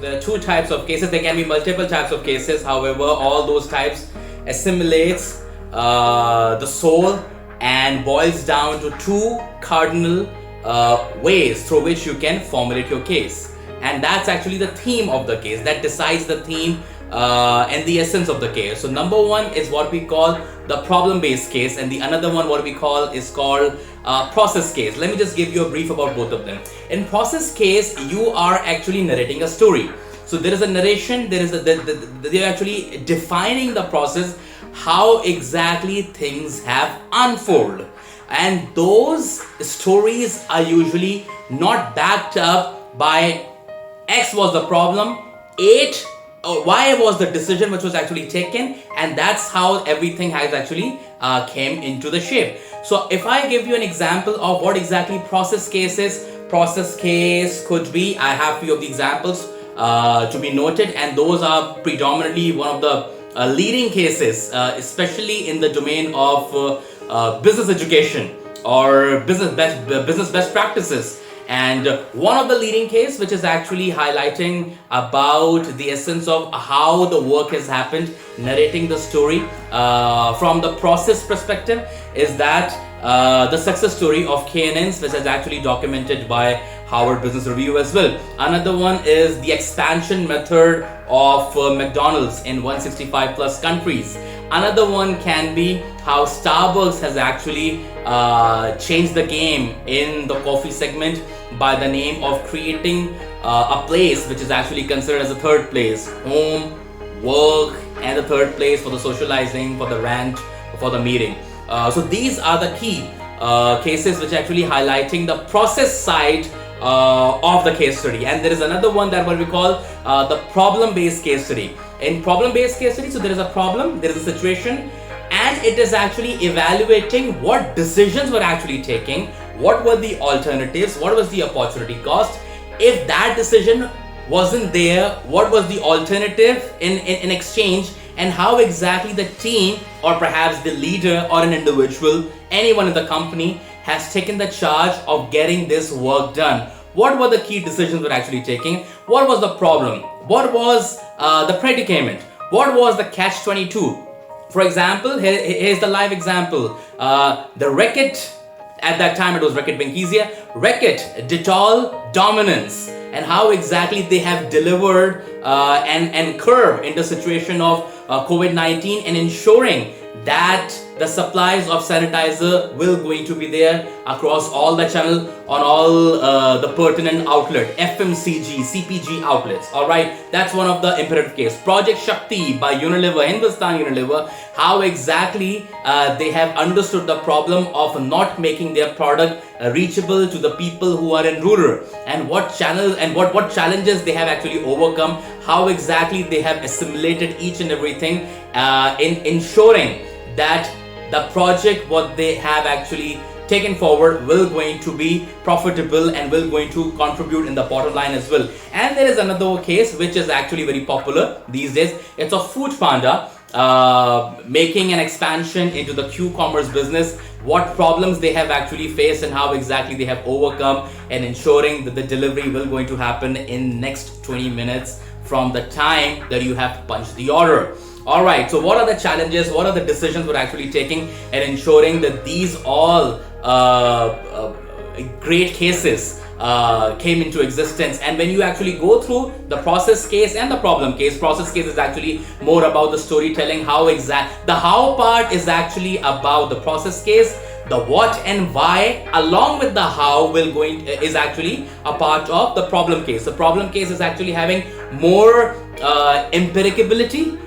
there are two types of cases. There can be multiple types of cases. However, all those types assimilates the soul and boils down to two cardinal ways through which you can formulate your case. And that's actually the theme of the case. That decides the theme and the essence of the case. So number one is what we call the problem-based case, and the another one what we call is called process case. Let me just give you a brief about both of them. In process case, you are actually narrating a story. So there is a narration, they're actually defining the process, how exactly things have unfolded. And those stories are usually not backed up by X was the problem, Y was the decision which was actually taken, and that's how everything has actually came into the shape. So if I give you an example of what exactly process case is, process case could be, I have few of the examples to be noted, and those are predominantly one of the leading cases, especially in the domain of business education or business best practices. And one of the leading case which is actually highlighting about the essence of how the work has happened, narrating the story from the process perspective, is that the success story of KNNs, which is actually documented by Harvard Business Review as well. Another one is the expansion method of McDonald's in 165 plus countries. Another one can be how Starbucks has actually changed the game in the coffee segment by the name of creating a place which is actually considered as a third place, home, work, and the third place for the socializing, for the rant, for the meeting. So these are the key cases which are actually highlighting the process side of the case study. And there is another one that what we call the problem-based case study. In problem-based case study, so there is a problem, there is a situation, and it is actually evaluating what decisions were actually taking, what were the alternatives, what was the opportunity cost. If that decision wasn't there, what was the alternative in exchange, and how exactly the team or perhaps the leader or an individual, anyone in the company, has taken the charge of getting this work done. What were the key decisions we're actually taking? What was the problem? What was the predicament? What was the catch-22? For example, here's the live example. The Reckitt, at that time it was Reckitt Benckiser, Reckitt Dettol dominance, and how exactly they have delivered and curbed in the situation of COVID-19 and ensuring that the supplies of sanitizer will going to be there across all the channel on all the pertinent outlet, FMCG, CPG outlets. All right, that's one of the imperative case. Project Shakti by Unilever, Hindustan Unilever, how exactly they have understood the problem of not making their product reachable to the people who are in rural, and what channels and what challenges they have actually overcome, how exactly they have assimilated each and everything in ensuring that the project what they have actually taken forward will going to be profitable and will going to contribute in the bottom line as well. And there is another case which is actually very popular these days. It's a Food Panda making an expansion into the Q-commerce business, what problems they have actually faced and how exactly they have overcome, and ensuring that the delivery will going to happen in next 20 minutes from the time that you have punched the order. All right, so what are the challenges, what are the decisions we're actually taking and ensuring that these all great cases came into existence. And when you actually go through the process case and the problem case, process case is actually more about the storytelling, the how part is actually about the process case, the what and why along with the how is actually a part of the problem case. The problem case is actually having more empiricability,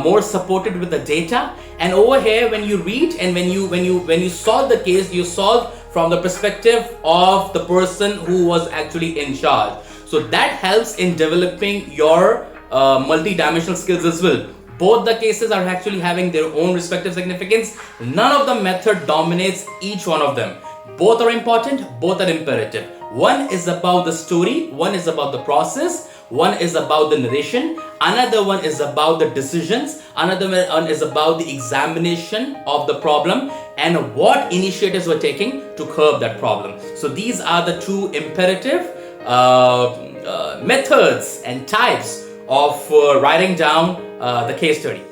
more supported with the data. And over here, when you read and when you solve the case, you solve from the perspective of the person who was actually in charge. So that helps in developing your multi-dimensional skills as well. Both the cases are actually having their own respective significance. None of the method dominates each one of them. Both are important, both are imperative. One is about the story, one is about the process, one is about the narration, another one is about the decisions, another one is about the examination of the problem and what initiatives were taking to curb that problem. So these are the two imperative methods and types of writing down the case study.